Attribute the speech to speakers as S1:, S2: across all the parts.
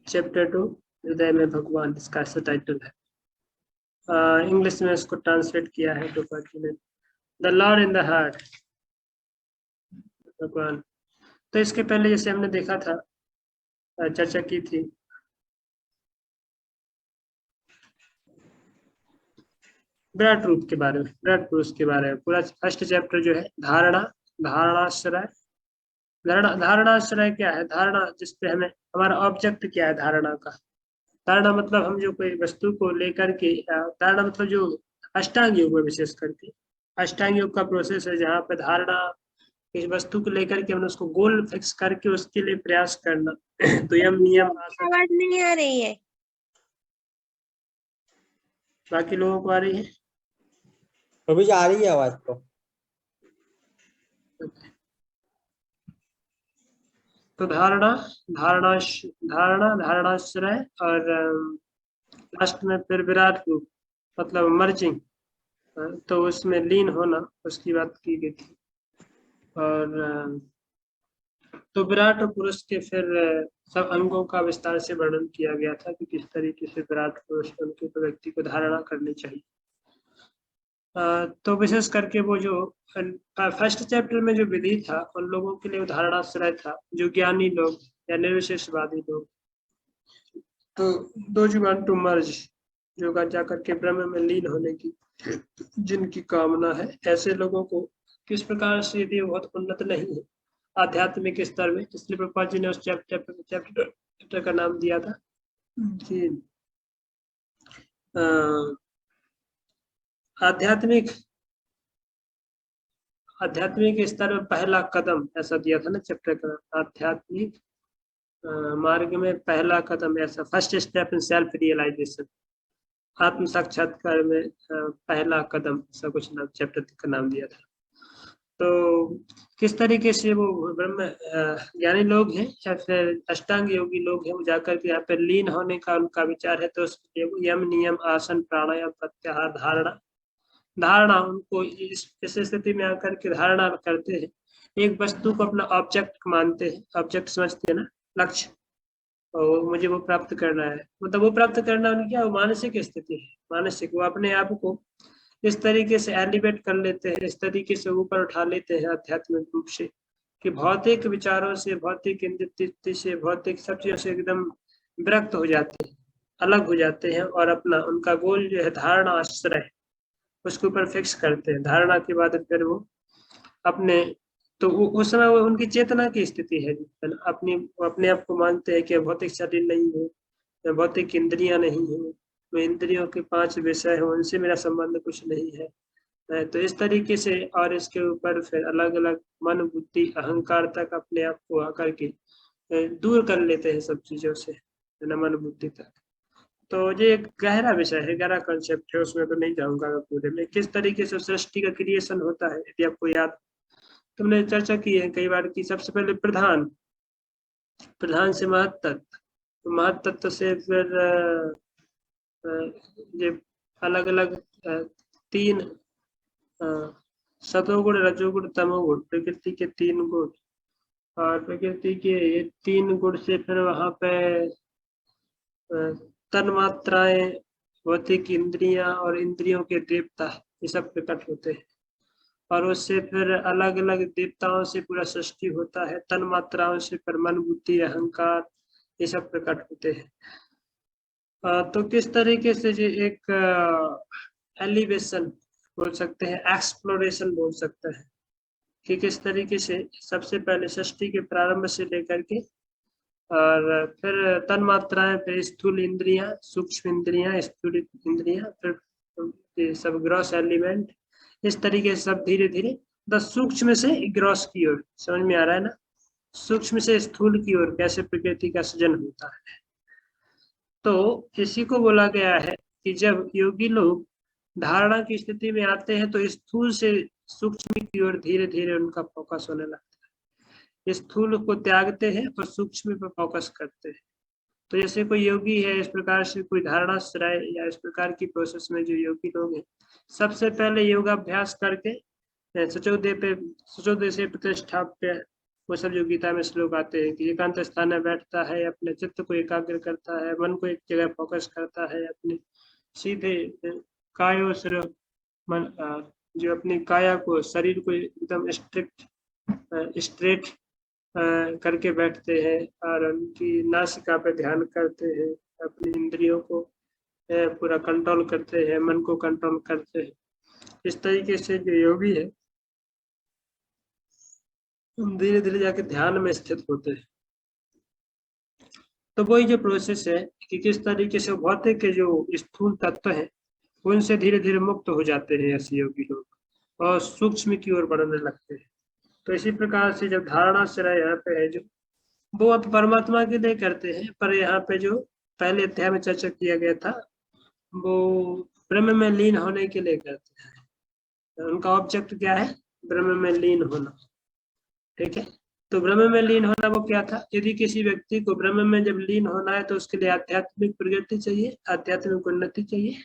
S1: Chapter 2 हृदय में भगवान, इसका ऐसा टाइटल है। इंग्लिश में इसको ट्रांसलेट किया है the Lord in the heart, भगवान। तो इसके पहले जैसे हमने देखा था, चर्चा की थी, विराट रूप के बारे में, विराट पुरुष के बारे में। पूरा फर्स्ट चैप्टर जो है धारणाश्रय। धारणाश्रय क्या है? धारणा जिसपे हमें, हमारा ऑब्जेक्ट क्या है धारणा का। धारणा मतलब हम जो कोई वस्तु को लेकर के, धारणा मतलब जो अष्टांग योग में विशेष करके, अष्टांग योग का प्रोसेस है जहाँ पे धारणा इस वस्तु को लेकर के हमने उसको गोल फिक्स करके उसके लिए प्रयास करना। तो यम नियम
S2: आवाज नहीं आ रही है।
S1: बाकी लोगों को आ रही है?
S3: अभी आ रही है आवाज तो।
S1: तो धारणाश्रय और लास्ट में फिर विराट रूप मतलब मर्जिंग, तो उसमें लीन होना, उसकी बात की गई थी। और तो विराट पुरुष के फिर सब अंगों का विस्तार से वर्णन किया गया था कि किस तरीके से विराट पुरुष उनके तो व्यक्ति को धारणा करनी चाहिए। तो विशेष करके वो जो फर्स्ट चैप्टर में जो विधि था उन लोगों के लिए धारणाश्रय था, जो ज्ञानी लोग या निर्विशेषवादी लोग। तो दो जुबान टू मर्ज, जो जाकर के ब्रह्म में लीन होने की जिनकी कामना है, ऐसे लोगों को किस प्रकार से, यदि बहुत उन्नत नहीं है आध्यात्मिक स्तर में, इसलिए प्रभुपाद जी ने उस चैप्टर का नाम दिया था कि आध्यात्मिक स्तर में पहला कदम, ऐसा दिया था ना चैप्टर का, आध्यात्मिक मार्ग में पहला कदम, ऐसा first step in self realization, आत्म साक्षात्कार में पहला कदम, ऐसा कुछ नाम चैप्टर का नाम दिया था। तो किस तरीके से वो ब्रह्म ज्ञानी लोग हैं या फिर अष्टांग योगी लोग हैं, वो जाकर के यहाँ पे लीन होने का उनका विचार है, तो उसके लिए यम नियम आसन प्राणायाम प्रत्याहार धारणा उनको इस स्थिति में आकर के धारणा करते हैं, एक वस्तु को अपना ऑब्जेक्ट मानते हैं, ऑब्जेक्ट समझते हैं ना, लक्ष्य, और मुझे वो प्राप्त करना है, मतलब वो प्राप्त करना उनकी क्या मानसिक स्थिति है, मानसिक, वो अपने आप को इस तरीके से एलिवेट कर लेते हैं, इस तरीके से ऊपर उठा लेते हैं आध्यात्मिक रूप से, कि भौतिक विचारों से, भौतिक इंद्रिय से, भौतिक सब चीजों से एकदम विरक्त हो जाते हैं, अलग हो जाते हैं, और अपना उनका गोल जो है धारणा आश्रय, उसके ऊपर फिक्स करते हैं। धारणा के बाद फिर वो अपने, तो उस समय वो उनकी चेतना की स्थिति है, अपने आप को मानते हैं कि भौतिक शरीर नहीं है, भौतिक इंद्रियां नहीं है, मैं इंद्रियों के 5 विषय है, उनसे मेरा संबंध कुछ नहीं है। तो इस तरीके से, और इसके ऊपर फिर अलग अलग मन बुद्धि अहंकार तक अपने आप को आकर के दूर कर लेते हैं सब चीजों से, मन बुद्धि तक। तो ये एक गहरा विषय है, गहरा कॉन्सेप्ट है, उसमें तो नहीं जाऊंगा मैं पूरे में। किस तरीके से सृष्टि का क्रिएशन होता है, यदि आपको याद, तुमने चर्चा की है कई बार की, सबसे पहले प्रधान से महत्तत्व, तो महत्तत्व से फिर ये अलग अलग 3 सतोगुण रजोगुण तमोगुण, प्रकृति के 3 गुण, और प्रकृति के ये 3 गुण से फिर वहां पे तन्मात्राएं, भौतिक इंद्रियां और इंद्रियों के देवता, ये सब प्रकट होते हैं, और उससे फिर अलग अलग देवताओं से पूरा सृष्टि होता है, तन्मात्राओं से फिर मन बुद्धि अहंकार, ये सब प्रकट होते हैं। तो किस तरीके से ये एक एलिवेशन बोल सकते हैं, एक्सप्लोरेशन बोल सकते हैं, कि किस तरीके से सबसे पहले सृष्टि के प्रारंभ से लेकर के, और फिर तन मात्राएं, फिर स्थूल इंद्रियां, सूक्ष्म इंद्रियां, स्थूल इंद्रियां, फिर सब ग्रॉस एलिमेंट, इस तरीके से सब धीरे धीरे सूक्ष्म से ग्रॉस की ओर, समझ में आ रहा है ना, सूक्ष्म से स्थूल की ओर कैसे प्रकृति का सृजन होता है। तो इसी को बोला गया है कि जब योगी लोग धारणा की स्थिति में आते हैं, तो स्थूल से सूक्ष्म की ओर धीरे धीरे उनका फोकस होने लगता है, स्थूल को त्यागते हैं और सूक्ष्म पर फोकस करते हैं। तो जैसे कोई योगी है, इस प्रकार से कोई धारणाश्रय या इस प्रकार की प्रोसेस में जो योगी लोग हैं, सबसे पहले योगाभ्यास करके सचोदय से प्रतिष्ठाप्य वो सब जो गीता में श्लोक आते हैं कि एकांत स्थान में बैठता है, अपने चित्त को एकाग्र करता है, मन को एक जगह फोकस करता है, अपने सीधे कायो सिर मन जो अपनी काया को, शरीर को एकदम स्ट्रेट करके बैठते हैं और उनकी नासिका पे ध्यान करते हैं, अपनी इंद्रियों को पूरा कंट्रोल करते हैं, मन को कंट्रोल करते हैं। इस तरीके से जो योगी है धीरे धीरे जाके ध्यान में स्थित होते हैं। तो वही जो प्रोसेस है कि किस तरीके से भौतिक के जो स्थूल तत्व है उनसे धीरे धीरे मुक्त हो जाते हैं ऐसे योगी लोग और सूक्ष्म की ओर बढ़ने लगते हैं। तो इसी प्रकार से जब धारणा श्रय यहाँ पे है जो वो अब परमात्मा के लिए करते हैं, पर यहाँ पे जो पहले अध्याय में चर्चा किया गया था वो ब्रह्म में लीन होने के लिए करते हैं। उनका ऑब्जेक्ट क्या है? ब्रह्म में लीन होना। ठीक है, तो ब्रह्म में लीन होना वो क्या था? यदि किसी व्यक्ति को ब्रह्म में जब लीन होना है तो उसके लिए आध्यात्मिक प्रगति चाहिए, आध्यात्मिक उन्नति चाहिए,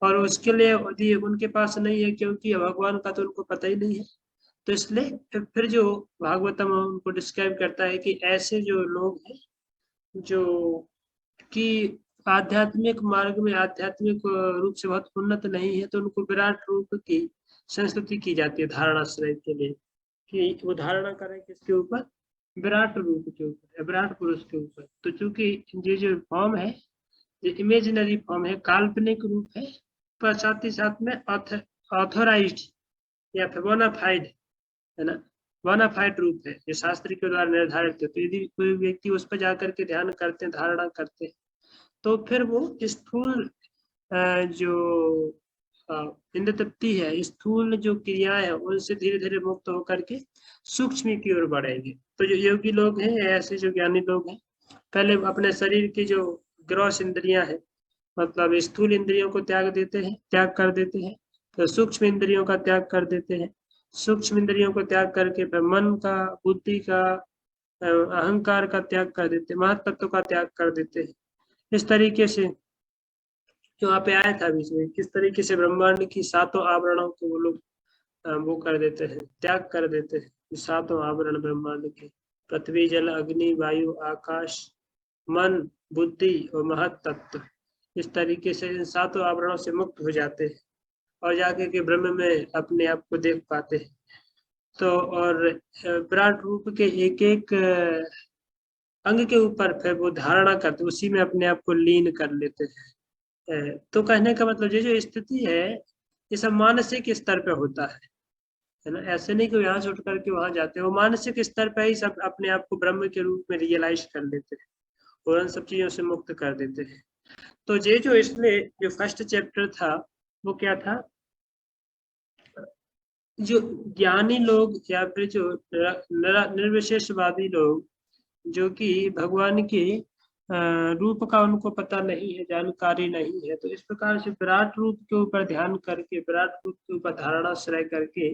S1: और उसके लिए यदि उनके पास नहीं है क्योंकि भगवान का तो उनको पता ही नहीं है, तो इसलिए फिर जो भागवतम उनको डिस्क्राइब करता है कि ऐसे जो लोग हैं जो कि आध्यात्मिक मार्ग में आध्यात्मिक रूप से बहुत उन्नत नहीं है, तो उनको विराट रूप की संस्तुति की जाती है धारणाश्रय के लिए कि वो धारणा करें किसके ऊपर? विराट रूप के ऊपर, विराट पुरुष के ऊपर। तो चूंकि ये जो फॉर्म है ये इमेजिनरी फॉर्म है, काल्पनिक रूप है, पर साथ ही साथ में ऑथोराइज्ड या फिर बोनाफाइड है ना, बोनाफाइड रूप है, ये शास्त्र के द्वारा निर्धारित है। तो यदि कोई व्यक्ति उस पर जाकर के ध्यान करते हैं, धारणा करते हैं, तो फिर वो स्थूल जो इंद्र तृप्ति है, स्थूल जो क्रियाएं है उनसे धीरे धीरे मुक्त होकर के सूक्ष्म की ओर बढ़ेंगे। तो जो योगी लोग हैं, ऐसे जो ज्ञानी लोग हैं, पहले अपने शरीर की जो ग्रॉस इंद्रियां हैं, मतलब स्थूल इंद्रियों को त्याग कर देते हैं, तो सूक्ष्म इंद्रियों का त्याग कर देते हैं। सूक्ष्म इंद्रियों को त्याग करके फिर मन का, बुद्धि का, अहंकार का त्याग कर देते हैं, महत्त्व का त्याग कर देते हैं। इस तरीके से जो यहाँ पे आया था बीच में, किस तरीके से ब्रह्मांड की सातों आवरणों को वो लोग वो कर देते हैं, त्याग कर देते हैं। सातों आवरण ब्रह्मांड के, पृथ्वी, जल, अग्नि, वायु, आकाश, मन, बुद्धि और महत्त्व, इस तरीके से इन सातों आवरणों से मुक्त हो जाते हैं और जाके के ब्रह्म में अपने आप को देख पाते हैं। तो और विराट रूप के एक एक अंग के ऊपर फिर वो धारणा करते, उसी में अपने आप को लीन कर लेते हैं। तो कहने का मतलब ये जो स्थिति है ये सब मानसिक स्तर पे होता है ना, ऐसे नहीं कि यहाँ से उठ करके वहां जाते हैं, वो मानसिक स्तर पे ही सब अपने आप को ब्रह्म के रूप में रियलाइज कर लेते हैं और उन सब चीजों से मुक्त कर देते हैं। तो ये जो इसमें जो फर्स्ट चैप्टर था वो क्या था? जो ज्ञानी लोग या फिर जो निर्विशेषवादी लोग जो कि भगवान के रूप का उनको पता नहीं है, जानकारी नहीं है, तो इस प्रकार से विराट रूप के ऊपर ध्यान करके, विराट रूप के ऊपर धारणा श्रय करके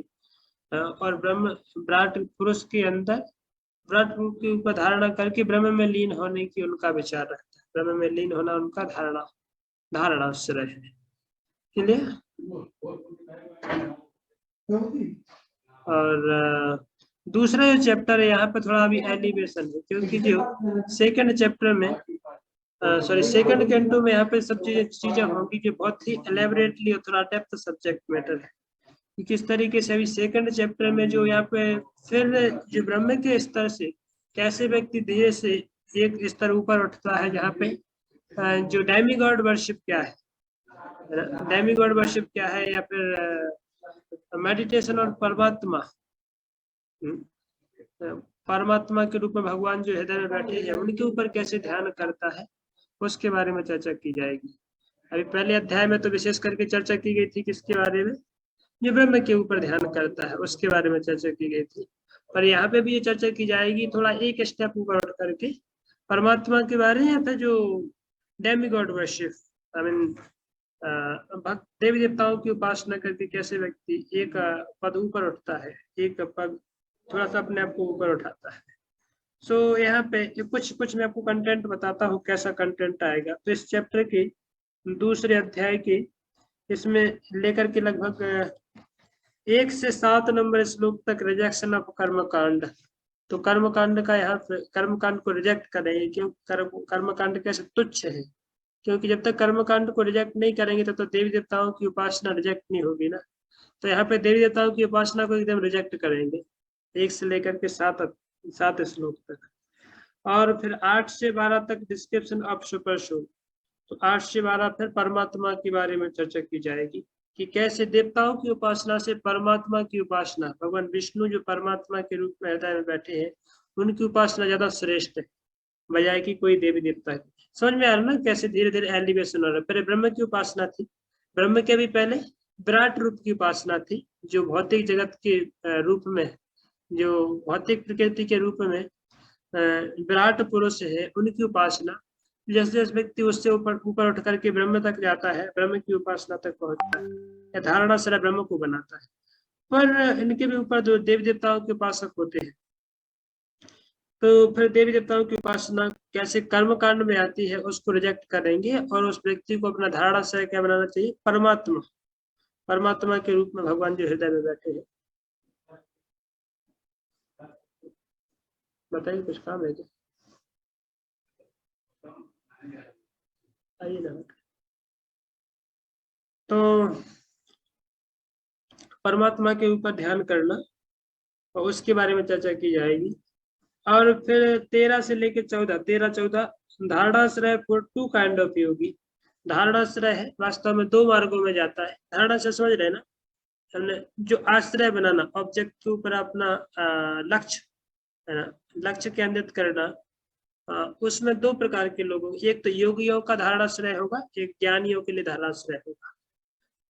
S1: और ब्रह्म विराट पुरुष के अंदर विराट रूप के ऊपर धारणा करके ब्रह्म में लीन होने की उनका विचार रहता है। ब्रह्म में लीन होना उनका धारणाश्रय है। क्लियर? और दूसरा जो चैप्टर है यहाँ पे थोड़ा अभी एलिवेशन है, क्योंकि जो सेकंड चैप्टर में सेकंड कैंटो में यहाँ पे सब चीजें होंगी जो बहुत ही एलेबरेटली और थोड़ा डेप्थ सब्जेक्ट मैटर है कि किस तरीके से अभी सेकंड चैप्टर में जो यहाँ पे फिर जो ब्रह्म के स्तर से कैसे व्यक्ति धीरे से एक स्तर ऊपर उठता है, जहाँ पे जो डेमीगॉड वर्शिप क्या है, डेमीगॉड वर्शिप क्या है, या फिर मेडिटेशन और परमात्मा के रूप में भगवान जो हृदय में बैठे हैं उनके ऊपर कैसे ध्यान करता है, उसके बारे में चर्चा की जाएगी। अभी पहले अध्याय में तो विशेष करके चर्चा की गई थी किसके बारे में? जो ब्रह्म के ऊपर ध्यान करता है उसके बारे में चर्चा की गई थी, पर यहाँ पे भी ये चर्चा की जाएगी थोड़ा एक स्टेप ऊपर उठ करके परमात्मा के बारे में, या फिर जो डेमीगॉड वर्शिप, आई मीन भक्त देवी देवताओं की उपासना करके कैसे व्यक्ति एक पद ऊपर उठता है, एक पद थोड़ा सा अपने आप को ऊपर उठाता है। सो यहाँ पे कुछ मैं आपको कंटेंट बताता हूँ कैसा कंटेंट आएगा। तो इस चैप्टर के दूसरे अध्याय के इसमें लेकर के लगभग 1 से 7 नंबर श्लोक तक रिजेक्शन ऑफ कर्म कांड तो कर्मकांड का यहाँ कर्मकांड को रिजेक्ट करेंगे, क्यों कर्मकांड कैसे तुच्छ है, क्योंकि जब तक कर्मकांड को रिजेक्ट नहीं करेंगे तब तो देवी देवताओं की उपासना रिजेक्ट नहीं होगी ना। तो यहाँ पे देवी देवताओं की उपासना को एकदम रिजेक्ट करेंगे 1 से लेकर के 7 श्लोक तक। और फिर 8 से 12 तक डिस्क्रिप्शन ऑफ सुपर सोल। तो 8 से 12 फिर परमात्मा के बारे में चर्चा की जाएगी कि कैसे देवताओं की उपासना से परमात्मा की उपासना, भगवान विष्णु जो परमात्मा के रूप में हृदय में बैठे हैं, उनकी उपासना ज्यादा श्रेष्ठ है बजाय कि कोई देवी देवता की। समझ में आ रहा ना कैसे धीरे धीरे एलिवेशन हो रहा है। पहले ब्रह्म की उपासना थी, ब्रह्म के भी पहले विराट रूप की उपासना थी, जो भौतिक जगत के रूप में, जो भौतिक प्रकृति के रूप में विराट पुरुष है, उनकी उपासना। जैसे जैसे व्यक्ति उससे ऊपर ऊपर उठ करके ब्रह्म तक जाता है, ब्रह्म की उपासना तक पहुंचता है, या धारणा से ब्रह्म को बनाता है। पर इनके भी ऊपर जो देवी देवताओं के उपासक होते हैं, तो फिर देवी देवताओं की उपासना कैसे कर्म कांड में आती है उसको रिजेक्ट करेंगे, और उस व्यक्ति को अपना धारणा से क्या बनाना चाहिए, परमात्मा, परमात्मा के रूप में भगवान जो हृदय में बैठे हैं। बताइए, कुछ काम है क्या? आइए ना। तो परमात्मा के ऊपर ध्यान करना और उसके बारे में चर्चा की जाएगी। और फिर 13 से लेकर 14 धारणाश्रय फॉर 2 काइंड ऑफ योगी। धारणाश्रय है वास्तव में 2 मार्गों में जाता है। धारणाश्रय समझ रहे ना, हमने जो आश्रय बनाना, ऑब्जेक्ट के ऊपर अपना लक्ष्य है ना, लक्ष्य केंद्रित करना, उसमें 2 प्रकार के लोगों, एक तो योगियों का धारणाश्रय होगा, एक ज्ञानियों के लिए धारणाश्रय होगा।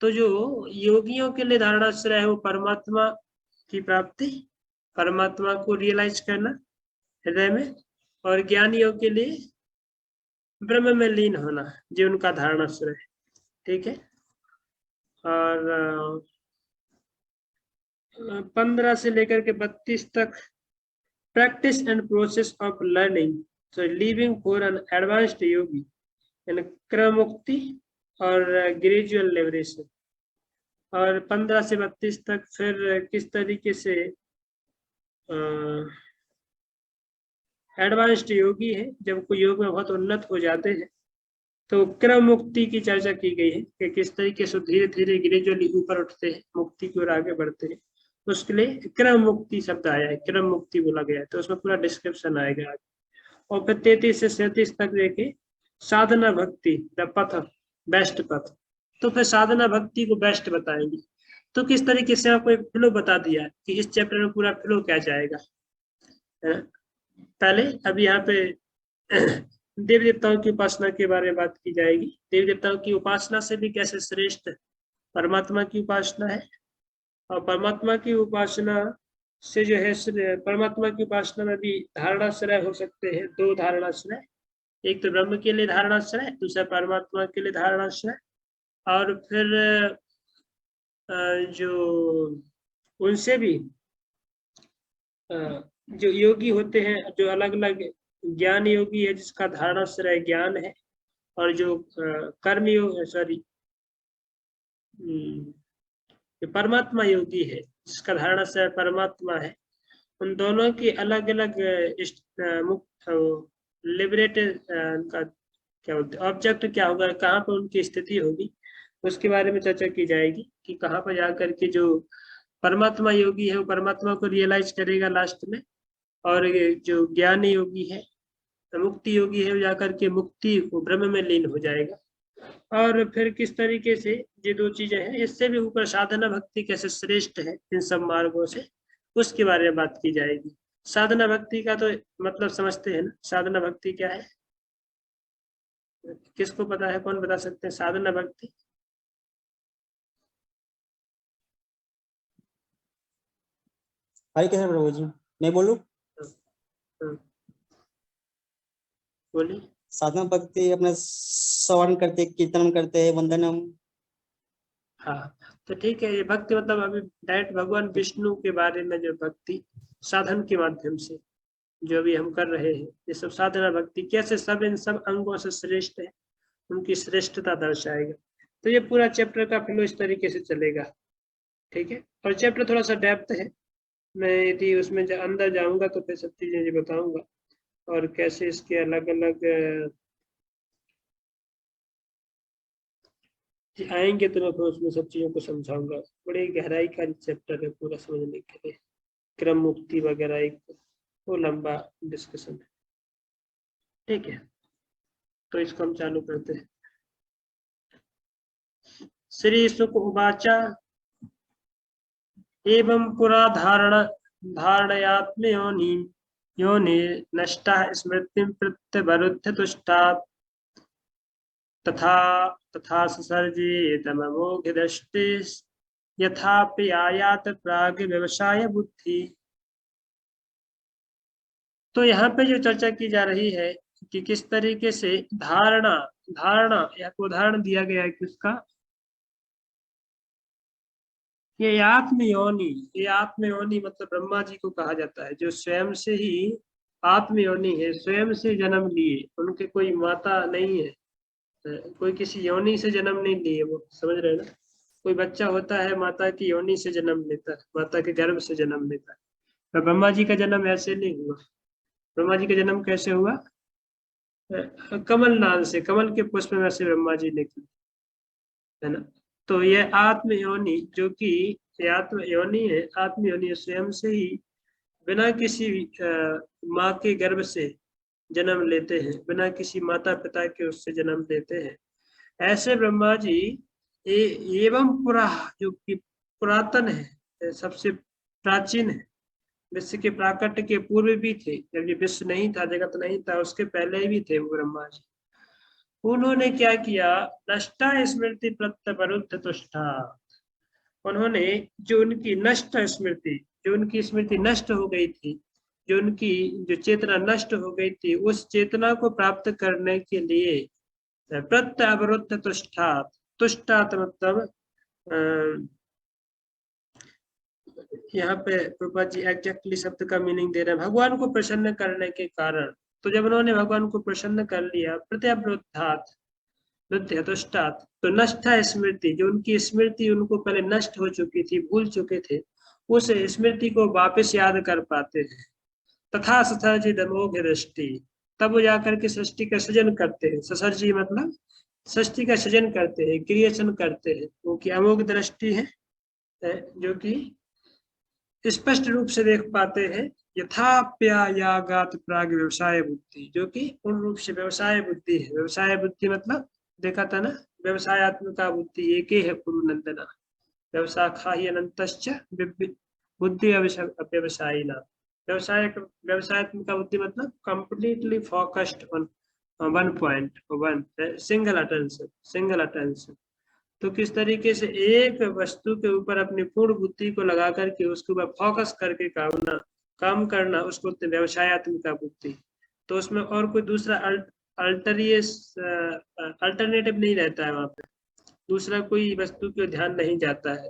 S1: तो जो योगियों के लिए धारणाश्रय है वो परमात्मा की प्राप्ति, परमात्मा को रियलाइज करना हृदय में, और ज्ञानियों के लिए ब्रह्म में लीन होना, जो उनका धारणाश्रय है। ठीक है। और 15 से लेकर के 32 तक practice and process of learning, so living for an advanced yogi in क्रम मुक्ति और ग्रेजुअल लिबरेशन। और 15 से 32 तक फिर किस तरीके से एडवांस्ड योगी है, जब कोई योग में बहुत उन्नत हो जाते हैं तो क्रम मुक्ति की चर्चा की गई है कि किस तरीके से धीरे धीरे ग्रेजुअली ऊपर उठते हैं, मुक्ति की ओर आगे बढ़ते हैं। उसके लिए क्रम मुक्ति शब्द आया है, क्रम मुक्ति बोला गया है, तो उसमें पूरा डिस्क्रिप्शन आएगा आगे। और फिर 33 से 37 तक देखे साधना भक्ति, द पथ, बेस्ट पथ। तो फिर साधना भक्ति को बेस्ट बताएंगे। तो किस तरीके से आपको एक फ्लो बता दिया कि इस चैप्टर में पूरा फ्लो क्या जाएगा। पहले अभी यहाँ पे देवी देवताओं की उपासना के बारे में बात की जाएगी। देवी देवताओं की उपासना से भी कैसे श्रेष्ठ परमात्मा की उपासना है, और परमात्मा की उपासना से जो है, परमात्मा की उपासना में भी धारणाश्रय हो सकते हैं, 2 धारणाश्रय, एक तो ब्रह्म के लिए धारणाश्रय, दूसरा परमात्मा के लिए धारणाश्रय। और फिर जो उनसे भी जो योगी होते हैं, जो अलग अलग ज्ञान योगी है जिसका धारणाश्रय ज्ञान है, और जो कर्म योग, सॉरी, परमात्मा योगी है जिसका धारणाश्रय परमात्मा है, उन दोनों की अलग अलग लिबरेटेड का क्या बोलते हैं, ऑब्जेक्ट क्या होगा, कहाँ पर उनकी स्थिति होगी, उसके बारे में चर्चा की जाएगी कि कहाँ पर जाकर के जो परमात्मा योगी है वो परमात्मा को रियलाइज करेगा लास्ट में, और जो ज्ञानी योगी है, मुक्ति योगी है, वो जाकर के मुक्ति को ब्रह्म में लीन हो जाएगा। और फिर किस तरीके से ये 2 चीजें हैं, इससे भी ऊपर साधना भक्ति कैसे श्रेष्ठ है इन सब मार्गों से, उसके बारे में बात की जाएगी। साधना भक्ति का तो मतलब समझते हैं ना, साधना भक्ति क्या है, किसको पता है, कौन बता सकते हैं साधना भक्ति?
S3: हरे कृष्ण प्रभु जी, मैं बोलूं?
S1: बोलिए।
S3: साधना भक्ति अपने श्रवण करते, कीर्तन करते, वंदनम।
S1: हाँ, तो ठीक है, ये भक्ति मतलब अभी डायरेक्ट भगवान विष्णु के बारे में जो भक्ति साधन के माध्यम से जो भी हम कर रहे हैं, ये सब साधना भक्ति कैसे सब इन सब अंगों से श्रेष्ठ है, उनकी श्रेष्ठता दर्शाएगा। तो ये पूरा चैप्टर का फ्लो इस तरीके से चलेगा। ठीक है। और चैप्टर थोड़ा सा डेप्थ है, मैं यदि उसमें अंदर जाऊंगा तो फिर सब चीजें बताऊंगा, और कैसे इसके अलग अलग आएंगे तो मैं फिर उसमें सब चीजों को समझाऊंगा। बड़ी गहराई का चैप्टर है पूरा समझने के लिए। क्रम मुक्ति वगैरह एक वो लंबा डिस्कशन है। ठीक है, तो इसको हम चालू करते हैं। श्री शुक उवाच एवं पुरा धारणयात्मयोनि योनि नष्टा स्मृतिं प्रत्यवरुद्ध तुष्टा तथा तथा ससर्जेतमोघदृष्टि यथापि आयात प्राग व्यवसाय बुद्धि। तो यहाँ पे जो चर्चा की जा रही है कि किस तरीके से धारणा धारणा या उदाहरण दिया गया है किसका, ये आत्मयोनि मतलब ब्रह्मा जी को कहा जाता है, जो स्वयं से ही आत्मयोनि है, स्वयं से जन्म लिए, उनके कोई माता नहीं है, कोई किसी योनि से जन्म नहीं लिए, वो समझ रहे हैं ना। कोई बच्चा होता है माता की योनि से जन्म लेता है, माता के गर्भ से जन्म लेता है, पर ब्रह्मा जी का जन्म ऐसे नहीं हुआ। ब्रह्मा जी का जन्म कैसे हुआ? कमल नाल से, कमल के पुष्प में से ब्रह्मा जी निकले, है ना। तो ये आत्म योनि जो कि ये आत्म योनि है, आत्म योनि स्वयं से ही बिना किसी माँ के गर्भ से जन्म लेते हैं, बिना किसी माता पिता के उससे जन्म लेते हैं। ऐसे ब्रह्मा जी एवं पुरा जो कि पुरातन है, सबसे प्राचीन है, विश्व के प्राकट्य के पूर्व भी थे, जब ये विश्व नहीं था, जगत नहीं था, उसके पहले भी थे वो ब्रह्मा जी। उन्होंने क्या किया? नष्टा स्मृति प्रत्यवरुद्ध तुष्टा। उन्होंने जो उनकी नष्ट स्मृति, जो उनकी स्मृति नष्ट हो गई थी, जो उनकी जो चेतना नष्ट हो गई थी, उस चेतना को प्राप्त करने के लिए प्रत्यवरुद्ध तुष्टात, तुष्टात मतलब यहाँ पे प्रभुपाद जी एग्जैक्टली शब्द का मीनिंग दे रहे हैं, भगवान को प्रसन्न करने के कारण। तो जब उन्होंने भगवान को प्रसन्न कर लिया, प्रत्यवरुद्धात तुष्टात, तो नष्ट स्मृति, जो उनकी स्मृति उनको पहले नष्ट हो चुकी थी, भूल चुके थे, उस स्मृति को वापस याद कर पाते हैं। तथा ससर्जित अमोघ दृष्टि, तब वो जाकर के सृष्टि का सृजन करते हैं। ससर्जी मतलब सृष्टि का सृजन करते हैं, क्रिएशन करते हैं। वो की अमोघ दृष्टि है, जो कि स्पष्ट रूप से देख पाते हैं। यथाप्यायागात प्राग व्यवसाय बुद्धि, जो कि पूर्ण रूप से व्यवसाय बुद्धि है। व्यवसाय बुद्धि मतलब देखा था ना, व्यवसायत्मका बुद्धि एक ही है पूर्व नंदना, व्यवसाखा ही अनंतश्च बुद्धि व्यवसायी ना। व्यवसायत्मका बुद्धि मतलब completely focused on one point, one single attention. तो किस तरीके से एक वस्तु के ऊपर अपनी पूर्ण बुद्धि को लगा करके उसके ऊपर फोकस करके काम करना, उसको व्यवसायत्मक बुद्धि। तो उसमें और कोई दूसरा अल्टरनेटिव नहीं रहता है, वहां पे दूसरा कोई वस्तु पे ध्यान नहीं जाता है।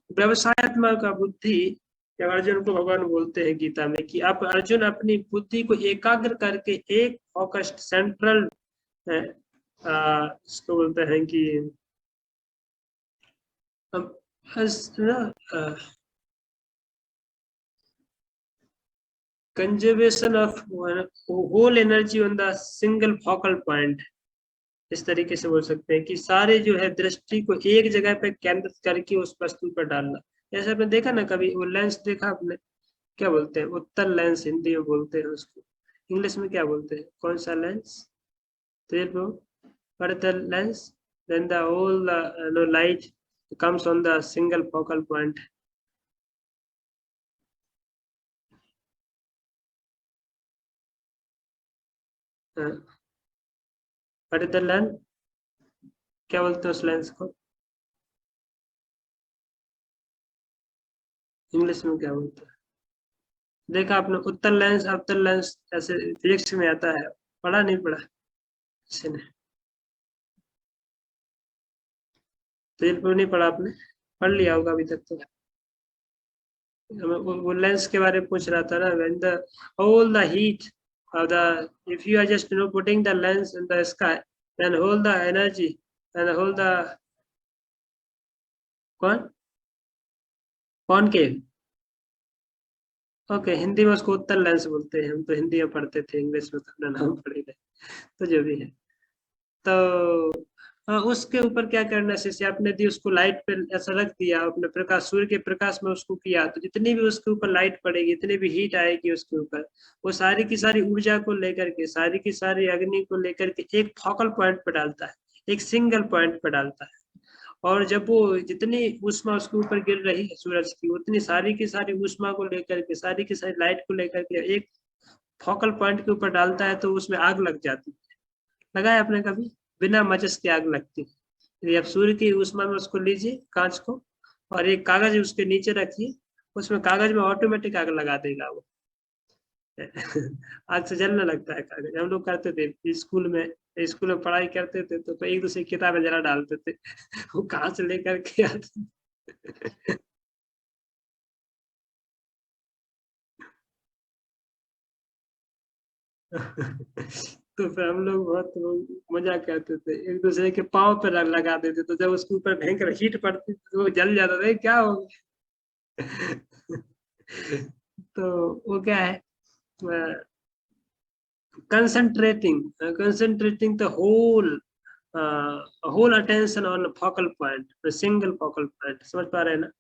S1: व्यवसायत्मक बुद्धि जब अर्जुन को भगवान बोलते हैं गीता में कि आप अर्जुन अपनी बुद्धि को एकाग्र करके एक फोकस्ड सेंट्रल, इसको बोलते हैं कि conservation of whole energy on the single focal point. इस तरीके से बोल सकते हैं कि सारे जो है दृष्टि को एक जगह पे केंद्रित करके उस वस्तु पर डालना। जैसे आपने देखा ना कभी वो लेंस देखा आपने, क्या बोलते हैं? उत्तल लेंस हिंदी में बोलते हैं उसको, इंग्लिश में क्या बोलते हैं? कौन सा lens? What is the lens? Then the whole light comes on the single focal point. What is the lens? क्या बोलते हैं उस लेंस को? इंग्लिश में क्या बोलते हैं? देखा आपने उत्तल लेंस अवतल लेंस, ऐसे फिजिक्स में आता है, पढ़ा नहीं पढ़ा किसी ने? तो नहीं पढ़ा आपने, पढ़ लिया होगा अभी तक तो। वो लेंस के बारे में पूछ रहा था ना, when the all the heat of the, if you are just putting the lens in the sky, then all the energy and all the कौन कौन के ओके, हिंदी में उसको उत्तल लेंस बोलते हैं, हम तो हिंदी में पढ़ते थे, इंग्लिश में तो अपना नाम पढ़े थे, तो जो भी है। तो उसके ऊपर क्या करना है, जैसे आपने दी उसको लाइट पे ऐसा रख दिया, अपने प्रकाश, सूर्य के प्रकाश में उसको किया, तो जितनी भी उसके ऊपर लाइट पड़ेगी, इतनी भी हीट आएगी उसके ऊपर, वो सारी की सारी ऊर्जा को लेकर के, सारी की सारी अग्नि को लेकर के एक फोकल पॉइंट पर डालता है, एक सिंगल पॉइंट पर डालता है। और जब वो जितनी ऊष्मा उसके ऊपर गिर रही है सूरज की, उतनी सारी की सारी ऊष्मा को लेकर के, सारी की सारी लाइट को लेकर के एक फोकल पॉइंट के ऊपर डालता है, तो उसमें आग लग जाती है। लगाया आपने कभी? बिना माचिस की आग लगती है। यदि आप सूर्य की ऊष्मा में उसको लीजिए, कांच को, और एक कागज उसके नीचे रखिए, उसमें कागज में ऑटोमेटिक आग लगा देगा वो। आग से जलने लगता है कागज। हम लोग करते थे स्कूल में पढ़ाई करते थे, तो एक दूसरे की किताबें जला डालते थे। वो कहाँ से लेकर के आते। तो फिर हम लोग बहुत मजा करते थे, एक दूसरे के पाँव पे लगा देते, तो जब उसके ऊपर भयंकर हीट पड़ती तो वो जल जाता था, क्या हो गया। तो वो क्या है, concentrating the whole attention on a focal point, a single focal point, समझ पा रहे हैं ना?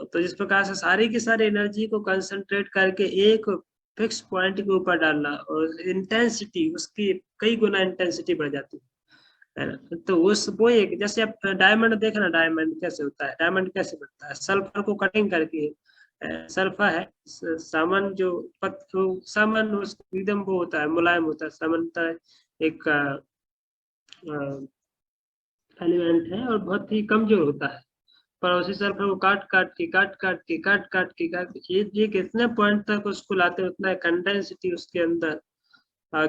S1: तो जिस प्रकार से सारी की सारी एनर्जी को कंसंट्रेट करके एक फिक्स पॉइंट के ऊपर डालना, और इंटेंसिटी उसकी कई गुना इंटेंसिटी बढ़ जाती है ना? तो उस वो एक, जैसे आप डायमंड देखना, डायमंड कैसे होता है, डायमंड कैसे बनता है, सल्फर को कटिंग करके, सल्फर है सामान जो सामान एकदम वो होता है, मुलायम होता है, सामान्यतः एक एलिमेंट है, और बहुत ही कमजोर होता है, पर उसी सल्फर को काट के ये कितने पॉइंट तक उसको लाते हैं, उतना कंडेंसिटी उसके अंदर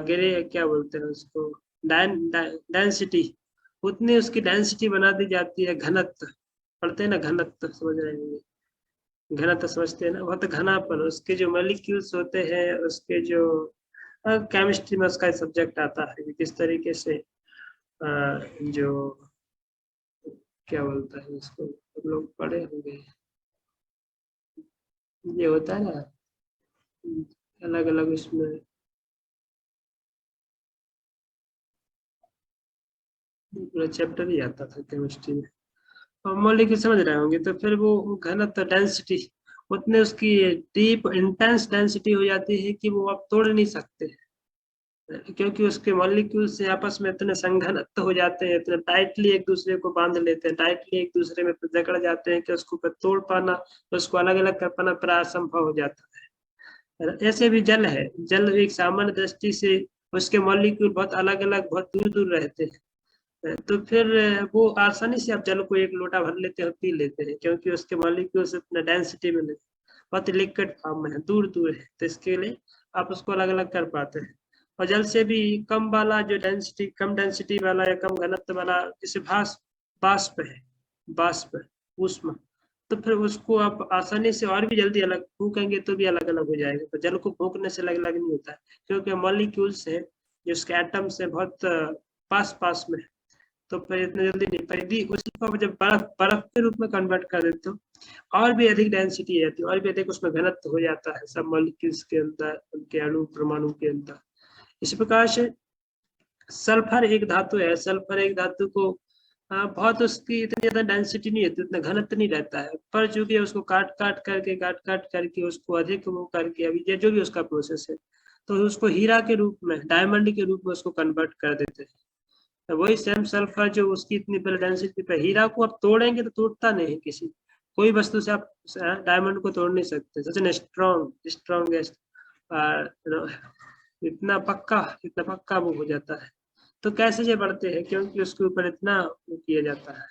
S1: गिरे, क्या बोलते हैं उसको, डेंसिटी, उतनी उसकी डेंसिटी बना दी जाती है, घनत्व पढ़ते हैं ना, घनत्व समझ रहे होंगे, घनत्व समझते हैं ना, बहुत घनापन, उसके जो मॉलिक्यूल्स होते हैं, उसके जो केमिस्ट्री में उसका सब्जेक्ट आता है कि किस तरीके से जो क्या बोलता है उसको, हम लोग पढ़े होंगे, ये होता है ना अलग अलग उसमें, पूरा चैप्टर ही आता था केमिस्ट्री में, और मॉलिक्यूल समझ रहे होंगे। तो फिर वो घनत्व, डेंसिटी, उतने उसकी डीप इंटेंस डेंसिटी हो जाती है कि वो आप तोड़ नहीं सकते, क्योंकि उसके मॉलिक्यूल से आपस में इतने संघनित हो जाते हैं, इतने टाइटली एक दूसरे को बांध लेते हैं, टाइटली एक दूसरे में जकड़ जाते हैं कि उसको तोड़ पाना, उसको अलग अलग कर पाना प्राय असंभव हो जाता है। ऐसे भी जल है, जल एक सामान्य दृष्टि से उसके मॉलिक्यूल बहुत अलग अलग, बहुत दूर दूर रहते हैं, तो फिर वो आसानी से आप जल को एक लोटा भर लेते हैं, पी लेते हैं, क्योंकि उसके मॉलिक्यूल्स इतना डेंसिटी में नहीं, बहुत लिक्विड फॉर्म में है, दूर दूर है, तो इसके लिए आप उसको अलग अलग कर पाते हैं। और जल से भी कम वाला जो डेंसिटी, कम डेंसिटी वाला या कम घनत्व वाला, जैसे बाष्प है, बाष्प, ऊष्मा, तो फिर उसको आप आसानी से और भी जल्दी अलग फूकेंगे तो भी अलग अलग हो जाएगा। तो जल को फूकने से अलग अलग नहीं होता है, क्योंकि मॉलिक्यूल्स है जो उसके एटम्स है बहुत पास पास में, तो फिर इतने जल्दी नहीं, पर यदि उसी को जब बर्फ बर्फ के रूप में कन्वर्ट कर देते हो, और भी अधिक डेंसिटी रहती है, और भी अधिक उसमें घनत्व हो जाता है सब मॉलिक्यूल्स के अंदर, उनके अणु परमाणु के अंदर। इस प्रकार से सल्फर एक धातु है, सल्फर एक धातु को बहुत उसकी इतनी ज्यादा डेंसिटी नहीं होती, उतना घनत्व नहीं रहता है, पर चूंकि उसको काट काट करके उसको अधिक वो करके, अभी ये जो भी उसका प्रोसेस है, तो उसको हीरा के रूप में, डायमंड के रूप में उसको कन्वर्ट कर देते हैं। तो वही सेम सल्फर जो उसकी इतनी बड़ी डेंसिटी पे, हीरा को आप तोड़ेंगे तो टूटता नहीं किसी, कोई वस्तु से आप डायमंड को तोड़ नहीं सकते, सच एन स्ट्रॉन्गेस्ट, इतना पक्का वो हो जाता है। तो कैसे ये बढ़ते हैं, क्योंकि उसके ऊपर इतना वो किया जाता है।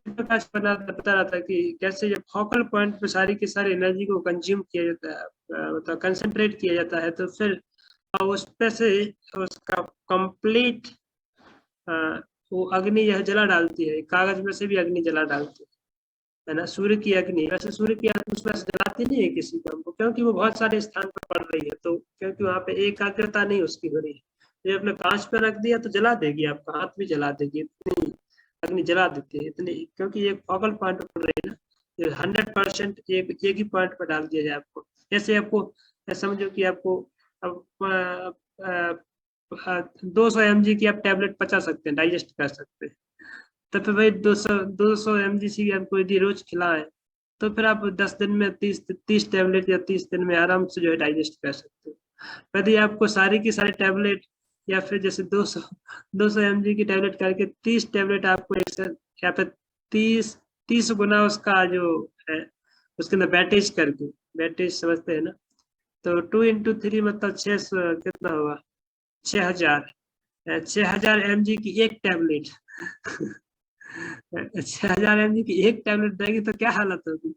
S1: प्रकाश बता रहा था कि कैसे ये फोकल पॉइंट पे सारी की सारी एनर्जी को कंज्यूम किया जाता है, मतलब कंसंट्रेट किया जाता है, तो फिर उस पे से उसका कंप्लीट वो अग्नि यह जला डालती है, कागज में से भी अग्नि जला डालती है ना, सूर्य की अग्नि, वैसे सूर्य की अग्नि उसमें से जलाती नहीं है किसी काम को, क्योंकि वो बहुत सारे स्थान पर पड़ रही है, तो क्योंकि वहां पे एकाग्रता नहीं उसकी हो रही है, ये अपने कांच पे रख दिया तो जला देगी, आपका हाथ भी जला देगी, इतनी अग्नि जला देती है, इतनी, क्योंकि ये फोकल पॉइंट पड़ रही है ना, 100% एक ही पॉइंट पर डाल दिया जाए आपको। जैसे आपको समझो कि आपको अब 200 mg की आप टैबलेट पचा सकते हैं, डाइजेस्ट कर सकते हैं, तो फिर भाई 200 mg की आपको यदि रोज खिलाएं तो फिर आप 10 दिन में 30 टैबलेट या 30 दिन में आराम से जो है डाइजेस्ट कर सकते हो। यदि आपको सारी की सारी टैबलेट या फिर जैसे 200 mg की टैबलेट करके 30 टैबलेट आपको एक साथ या फिर 30 गुना उसका जो है उसके अंदर बैटेज करके, बैटेज समझते हैं ना, तो 2 into 3 मतलब 600 कितना हुआ, 6000 mg की एक टैबलेट 6000 mg की एक टैबलेट देंगे तो क्या हालत होगी।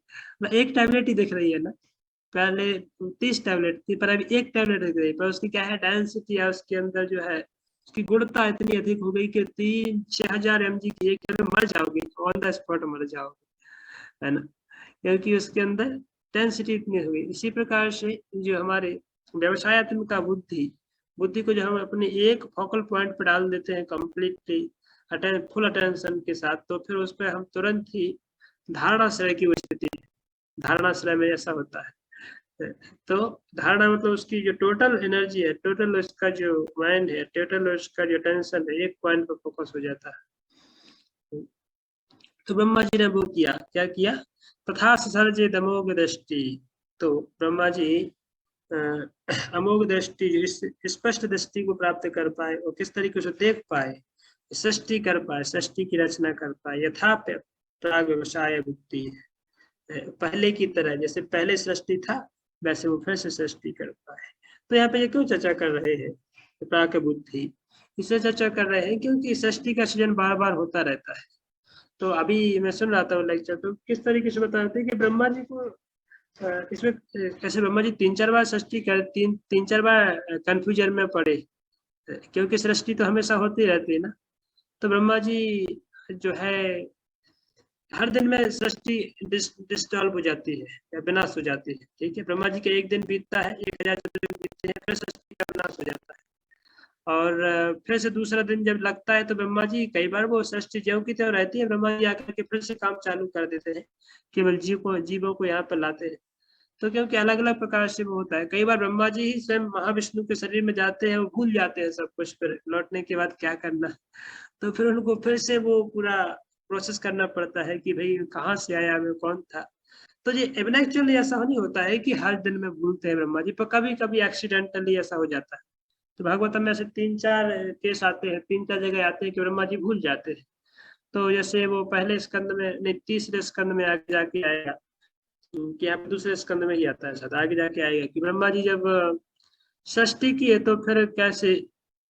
S1: एक टैबलेट ही दिख रही है ना, पहले 30 टैबलेट थी पर अभी एक टैबलेट दिख रही है, पर उसकी क्या है डेंसिटी है उसके अंदर जो है उसकी गुणता इतनी अधिक हो गई कि 6000 mg की एक टैबलेट मर जाओगे, ऑन द स्पॉट मर जाओगे, है ना, क्योंकि उसके अंदर डेंसिटी इतनी हो गई। इसी प्रकार से जो हमारे व्यवसायत्मक का बुद्धि को जो हम अपने एक फोकल पॉइंट पर डाल देते हैं कंप्लीटली फुल अटेंशन के साथ, तो फिर उस पर हम तुरंत ही धारणाश्रय की स्थिति, धारणाश्रय में ऐसा होता है। तो धारणा मतलब उसकी जो टोटल एनर्जी है, टोटल उसका जो माइंड है, टोटल उसका जो टेंशन है एक पॉइंट पर फोकस हो जाता है। तो ब्रह्मा जी ने वो किया, क्या किया, तथा सर्जे अमोघ दृष्टि। तो ब्रह्मा जी अमोघ दृष्टि, स्पष्ट दृष्टि को प्राप्त कर पाए और किस तरीके से देख पाए, सृष्टि कर पाए, सृष्टि की रचना कर पाए, यथा प्राग व्यवसाय बुद्धि, पहले की तरह जैसे पहले सृष्टि था वैसे वो फिर से सृष्टि कर पाए। तो यहाँ पे ये क्यों चर्चा कर रहे हैं प्राग बुद्धि, इससे चर्चा कर रहे हैं क्योंकि सृष्टि का सृजन बार बार होता रहता है। तो अभी मैं सुन रहा था वो लेक्चर, तो किस तरीके से बता रहे थे कि ब्रह्मा जी को इसमें कैसे ब्रह्मा जी 3-4 बार सृष्टि कर, 3-4 बार कंफ्यूजन में पड़े, क्योंकि सृष्टि तो हमेशा होती रहती है ना। तो ब्रह्मा जी जो है हर दिन में सृष्टि डिस्टॉल्व हो जाती है या विनाश हो जाती है, ठीक है। ब्रह्मा जी का एक दिन बीतता है, 1000 दिन बीतते हैं, फिर सृष्टि का विनाश हो जाता है, और फिर से दूसरा दिन जब लगता है तो ब्रह्मा जी कई बार वो सृष्टि ज्यों की त्यों रहती है, ब्रह्मा जी आकर के फिर से काम चालू कर देते हैं, केवल जीवों को यहाँ पर लाते हैं। तो क्योंकि अलग अलग प्रकार से वो होता है, कई बार ब्रह्मा जी ही स्वयं महाविष्णु के शरीर में जाते हैं और भूल जाते हैं सब कुछ, फिर लौटने के बाद क्या करना, तो फिर उनको फिर से वो पूरा प्रोसेस करना पड़ता है कि भाई कहाँ से आया, मैं कौन था। तो ये एक्चुअली ऐसा नहीं होता है कि हर दिन में भूलते हैं ब्रह्मा जी, पर कभी कभी एक्सीडेंटली ऐसा हो जाता है। तो भागवतम में ऐसे 3-4 केस आते हैं, 3-4 जगह आते हैं कि ब्रह्मा जी भूल जाते हैं। तो जैसे वो पहले स्कंद में नहीं, तीसरे स्कंद में आगे जाके आएगा, कि आप दूसरे स्कंद में ही आता है शायद, आगे जाके आएगा कि ब्रह्मा जी जब सृष्टि की है तो फिर कैसे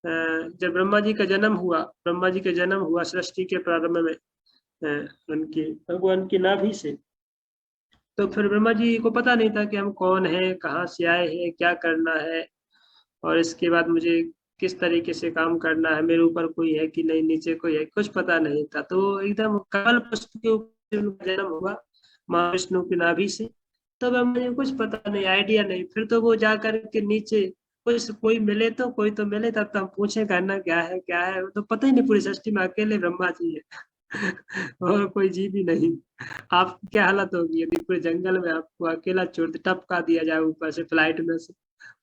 S1: जब ब्रह्मा जी का जन्म हुआ, ब्रह्मा जी का जन्म हुआ सृष्टि के प्रारंभ में उनकी भगवान की नाभि से, तो फिर ब्रह्मा जी को पता नहीं था कि हम कौन हैं, कहाँ से आए हैं, क्या करना है, और इसके बाद मुझे किस तरीके से काम करना है, मेरे ऊपर कोई है कि नहीं, नीचे कोई है, कुछ पता नहीं था। तो एकदम कमल पुष्प के ऊपर उनका जन्म हुआ महाविष्णु की नाभि से, तो मुझे कुछ पता नहीं, आइडिया नहीं। फिर तो वो जा कर के नीचे कुछ कोई मिले तो तब तो हम पूछे करना क्या है क्या है, तो पता ही नहीं, पूरी सृष्टि में अकेले ब्रह्मा जी है और कोई जीव ही नहीं। आप क्या हालत होगी यदि पूरे जंगल में आपको अकेला छोड़ टपका दिया जाए ऊपर से फ्लाइट में से,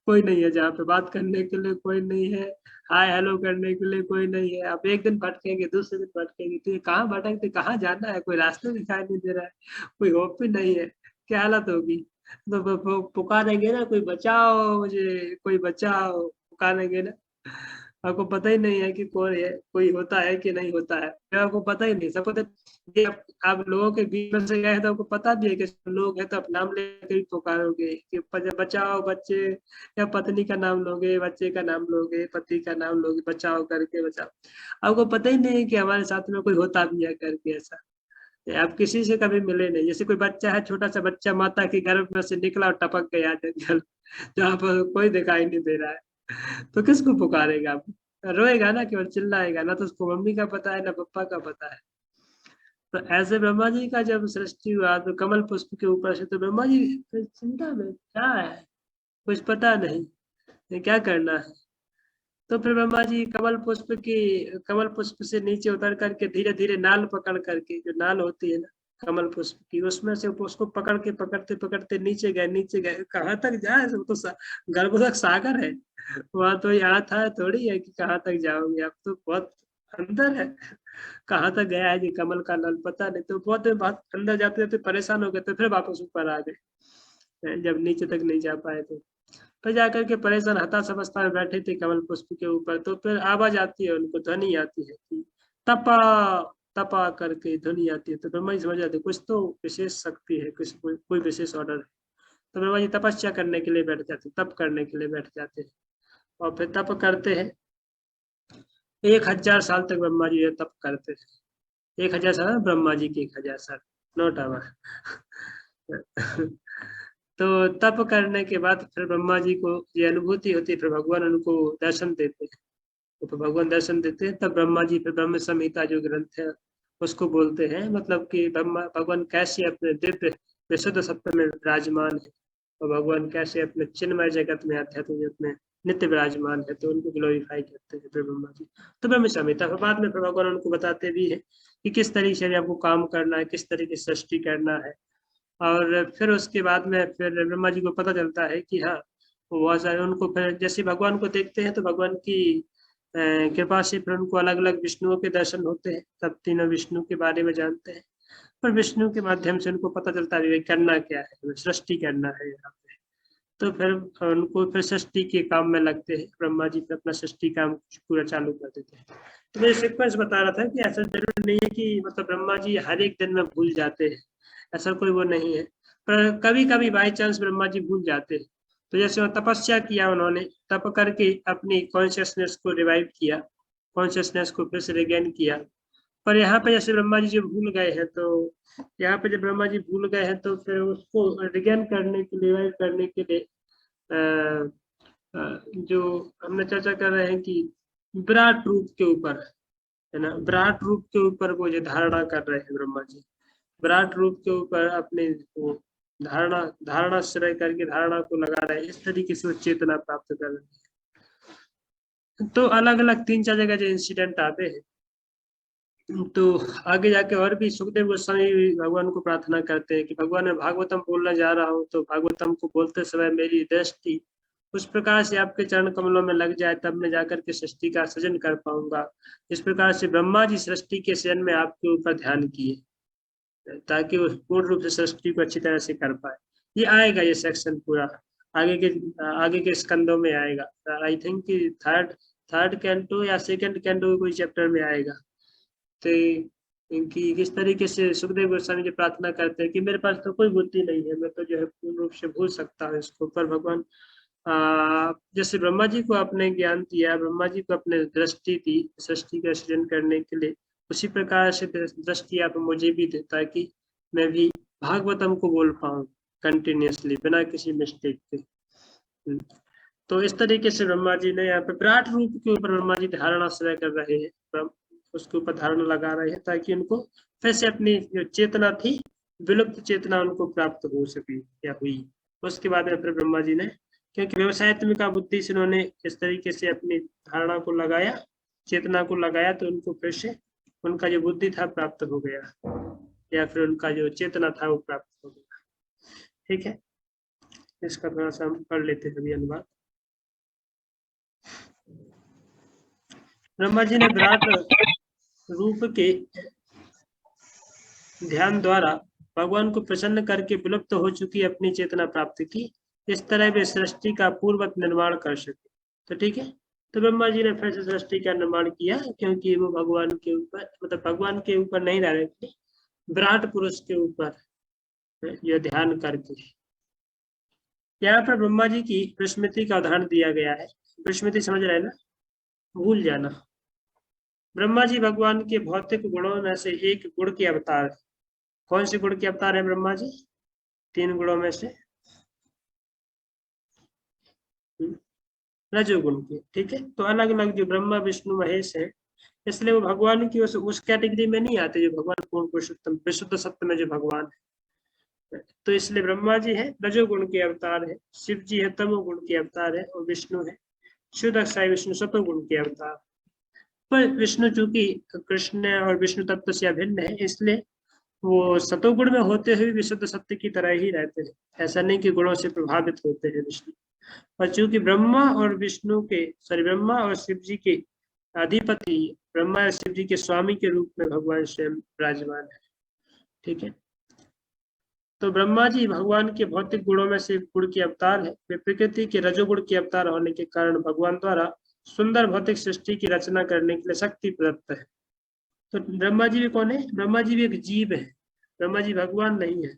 S1: कोई नहीं है जहाँ पे बात करने के लिए कोई नहीं है, हाय हेलो करने के लिए कोई नहीं है, आप एक दिन भटकेंगे, दूसरे दिन भटकेंगे, तो ये कहाँ भटकते, कहाँ जाना है, कोई रास्ते दिखाई नहीं दे रहा है, कोई होप भी नहीं है, क्या हालत होगी। तो पुकारेंगे ना, कोई बचाओ मुझे, कोई बचाओ, पुकारेंगे ना। आपको पता ही नहीं है कि कौन है, कोई होता है कि नहीं होता है, आपको पता ही नहीं। सबको तो ये आप लोगों के बीच में से गए तो आपको पता भी है कि लोग हैं, तो आप नाम लेकर ही पुकारोगे कि बचाओ बच्चे, या पत्नी का नाम लोगे, बच्चे का नाम लोगे, पति का नाम लोगे, बचाओ करके बचाओ। आपको पता ही नहीं कि हमारे साथ में कोई होता भी है करके ऐसा। आप किसी से कभी मिले नहीं, जैसे कोई बच्चा है, छोटा सा बच्चा माता के गर्भ में से निकला और टपक गया जंगल, जहाँ पर कोई दिखाई नहीं दे रहा है, तो किसको पुकारेगा, रोएगा ना, केवल चिल्लाएगा ना, तो उसको मम्मी का पता है ना पापा का पता है। तो ऐसे ब्रह्मा जी का जब सृष्टि हुआ तो कमल पुष्प के ऊपर से, तो ब्रह्मा जी चिंता में क्या है, कुछ पता नहीं क्या करना है। तो फिर ब्रह्मा जी कमल पुष्प से नीचे उतर करके धीरे धीरे नाल पकड़ करके, जो नाल होती है ना, कमल पुष्प की, उसमें से उसको पकड़ के पकड़ते पकड़ते नीचे गए, कहाँ तक जाए, वो तो गर्भोदक सागर है, वहां तो यहाँ था थोड़ी है कि कहाँ तक जाओगे, अब तो बहुत अंदर है, कहाँ तक गया है जी कमल का नल पता नहीं। तो बहुत बात अंदर जाते जाते परेशान हो गए, तो फिर वापस ऊपर आ गए, जब नीचे तक नहीं जा पाए तो फिर जाकर के परेशान हताश अवस्था में बैठे थे कमल पुष्प के ऊपर। तो फिर आवाज आती है, उनको ध्वनि आती है कि तपा तपा करके ध्वनि आती है। तो ब्रह्मा जी समझ जाते कुछ तो विशेष शक्ति है, कुछ कोई विशेष ऑर्डर है। तो ब्रह्मा जी तपस्या करने के लिए बैठ जाते, तप करने के लिए बैठ जाते हैं, और फिर तप करते हैं। 1000 साल तक ब्रह्मा जी तप करते हैं। 1000 साल ब्रह्मा जी के 1000 साल, नोट आवर। तो तप करने के बाद फिर ब्रह्मा जी को ये अनुभूति होती है, फिर भगवान उनको दर्शन देते हैं। तो फिर भगवान दर्शन देते हैं, तब ब्रह्मा जी फिर ब्रह्म संहिता जो ग्रंथ है उसको बोलते हैं, मतलब कि ब्रह्मा भगवान कैसे अपने दिव्य विशुद्ध सत्य में विराजमान है, और भगवान कैसे अपने चिन्मय जगत में अध्यात्म जगत में नित्य विराजमान है, तो उनको ग्लोरीफाई करते हैं फिर ब्रह्मा जी। तो ब्रह्म संहिता फिर बाद में फिर भगवान उनको बताते भी है कि किस तरीके से आपको काम करना है, किस तरीके से सृष्टि करना है। और फिर उसके बाद में फिर ब्रह्मा जी को पता चलता है कि हाँ बहुत सारे, उनको फिर जैसे भगवान को देखते हैं तो भगवान की कृपा से फिर उनको अलग अलग विष्णुओं के दर्शन होते हैं, तब तीनों विष्णु के बारे में जानते हैं। पर विष्णु के माध्यम से उनको पता चलता है करना क्या है, हमें सृष्टि करना है यहाँ पे। तो फिर उनको फिर सृष्टि के काम में लगते हैं, ब्रह्मा जी फिर अपना सृष्टि काम पूरा चालू कर देते हैं। तो मैं सीक्वेंस बता रहा था कि ऐसा जरूरी नहीं है कि मतलब ब्रह्मा जी हर एक दिन में भूल जाते हैं, ऐसा कोई वो नहीं है। पर कभी कभी बाई चांस ब्रह्मा जी भूल जाते हैं। तो जैसे तपस्या किया उन्होंने, तप करके अपनी कॉन्शियसनेस को रिवाइव किया, कॉन्शियसनेस को फिर से रिगेन किया। पर यहाँ पे जैसे ब्रह्मा जी जो भूल गए हैं, तो यहाँ पे जब ब्रह्मा जी भूल गए हैं तो फिर उसको रिगेन करने के लिए, रिवाइव करने के लिए जो हमने चर्चा कर रहे हैं कि विराट रूप के ऊपर है ना, विराट रूप के ऊपर वो जो धारणा कर रहे हैं ब्रह्मा जी, विराट रूप के ऊपर अपने वो धारणाश्रय करके धारणा को लगा रहे हैं, इस तरीके से वो चेतना प्राप्त कर रहे हैं। तो अलग अलग 3-4 जगह जो इंसिडेंट आते हैं, तो आगे जाके और भी सुखदेव गोस्वामी भगवान को प्रार्थना करते हैं कि भगवान मैं भागवतम बोलने जा रहा हूँ, तो भागवतम को बोलते समय मेरी दृष्टि उस प्रकार से आपके चरण कमलों में लग जाए, तब मैं जाकर के सृष्टि का सृजन कर पाऊंगा। इस प्रकार से ब्रह्मा जी सृष्टि के सृजन में आपके ऊपर ध्यान किए, ताकि वो पूर्ण रूप से सृष्टि को अच्छी तरह से कर पाए। ये आएगा, ये सेक्शन पूरा आगे के स्कंदों में आएगा। आई थिंक कि थर्ड कैंटो या सेकंड कैंटो कोई चैप्टर में आएगा। तो इनकी किस तरीके से सुखदेव गोस्वामी जी प्रार्थना करते हैं कि मेरे पास तो कोई बुद्धि नहीं है, मैं तो जो है पूर्ण रूप से भूल सकता हूँ इसको। पर भगवान जैसे ब्रह्मा जी को आपने ज्ञान दिया, ब्रह्मा जी को अपने दृष्टि दी सृष्टि का सृजन करने के लिए, उसी प्रकार से दृष्टि आप मुझे भी दे, ताकि मैं भी भागवतम को बोल पाऊँ कंटिन्यूअसली बिना किसी मिस्टेक के। तो इस तरीके से ब्रह्मा जी ने यहाँ पे विराट रूप के ऊपर ब्रह्मा जी धारणाश्रय कर रहे हैं, उसके ऊपर धारणा लगा रहे हैं, ताकि उनको फिर से अपनी जो चेतना थी, विलुप्त चेतना उनको प्राप्त हो सके या हुई। उसके बाद में फिर ब्रह्मा जी ने, क्योंकि व्यवसायत्मिका बुद्धि से उन्होंने इस तरीके से अपनी धारणा को लगाया, चेतना को लगाया, तो उनको फिर से उनका जो बुद्धि था प्राप्त हो गया, या फिर उनका जो चेतना था वो प्राप्त हो गया। ठीक है, इसका थोड़ा सा हम पढ़ लेते हैं अभी अनुवाद। ब्रह्मा जी ने विराट रूप के ध्यान द्वारा भगवान को प्रसन्न करके विलुप्त हो चुकी अपनी चेतना प्राप्त की, इस तरह वे सृष्टि का पूर्ववत निर्माण कर सके। तो ठीक है, तो ब्रह्मा जी ने फिर से सृष्टि का निर्माण किया, क्योंकि वो भगवान के ऊपर, मतलब भगवान के ऊपर नहीं रह रहे थे, विराट पुरुष के ऊपर यह ध्यान करके। यहाँ पर ब्रह्मा जी की विस्मृति का उदाहरण दिया गया है। विस्मृति समझ रहे हैं ना, भूल जाना। ब्रह्मा जी भगवान के भौतिक गुणों में से एक गुण के अवतार है। कौन से गुण के अवतार है ब्रह्मा जी? 3 गुणों में से रजोगुण के। ठीक है, तो अलग अलग जो ब्रह्मा विष्णु महेश है, इसलिए वो भगवान की उस कैटेगरी में नहीं आते जो भगवान पूर्ण पुरुषोत्तम विशुद्ध सत्य में जो भगवान है। तो इसलिए ब्रह्मा जी है रजोगुण के अवतार है, शिव जी है तमोगुण के अवतार है, और विष्णु है शुद्ध अक्षय विष्णु सतोगुण के अवतार। पर विष्णु चूंकि कृष्ण और विष्णु तत्व से अभिन्न है, इसलिए वो सतोगुण में होते हुए विशुद्ध सत्य की तरह ही रहते हैं। ऐसा नहीं कि गुणों से प्रभावित होते हैं विष्णु। और चूंकि ब्रह्मा और शिव जी के अधिपति, ब्रह्मा और शिव जी के स्वामी के रूप में भगवान स्वयं विराजमान है। ठीक है, तो ब्रह्मा जी भगवान के भौतिक गुणों में से गुण के अवतार है। वे प्रकृति के रजोगुण के अवतार होने के कारण भगवान द्वारा सुंदर भौतिक सृष्टि की रचना करने के लिए शक्ति प्रदत्त है। तो ब्रह्मा जी भी कौन है? ब्रह्मा जी भी एक जीव है, ब्रह्मा जी भगवान नहीं है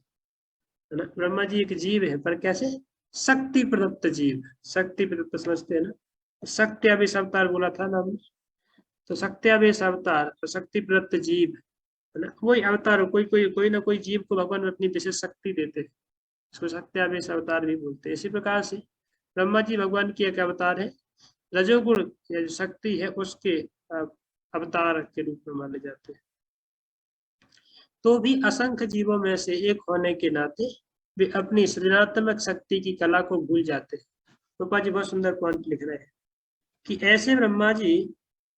S1: ना। ब्रह्मा जी एक जीव है, पर कैसे? शक्ति प्रदत्त जीव। शक्ति प्रदत्त समझते हैं ना, शक्त्यावेश अवतार बोला था ना हमने, तो शक्त्यावेश अवतार तो शक्ति प्रदत्त जीव है ना। वही अवतार, कोई ना कोई जीव को भगवान अपनी विशेष शक्ति देते हैं, इसको शक्त्यावेश अवतार भी बोलते हैं। इसी प्रकार से ब्रह्मा जी भगवान की एक अवतार है, रजोगुण या जो शक्ति है उसके अवतार के रूप में माने जाते हैं। तो भी असंख्य जीवों में से एक होने के नाते वे अपनी सृजनात्मक शक्ति की कला को भूल जाते हैं। रूपा जी बहुत सुंदर पॉइंट लिख रहे हैं कि ऐसे ब्रह्मा जी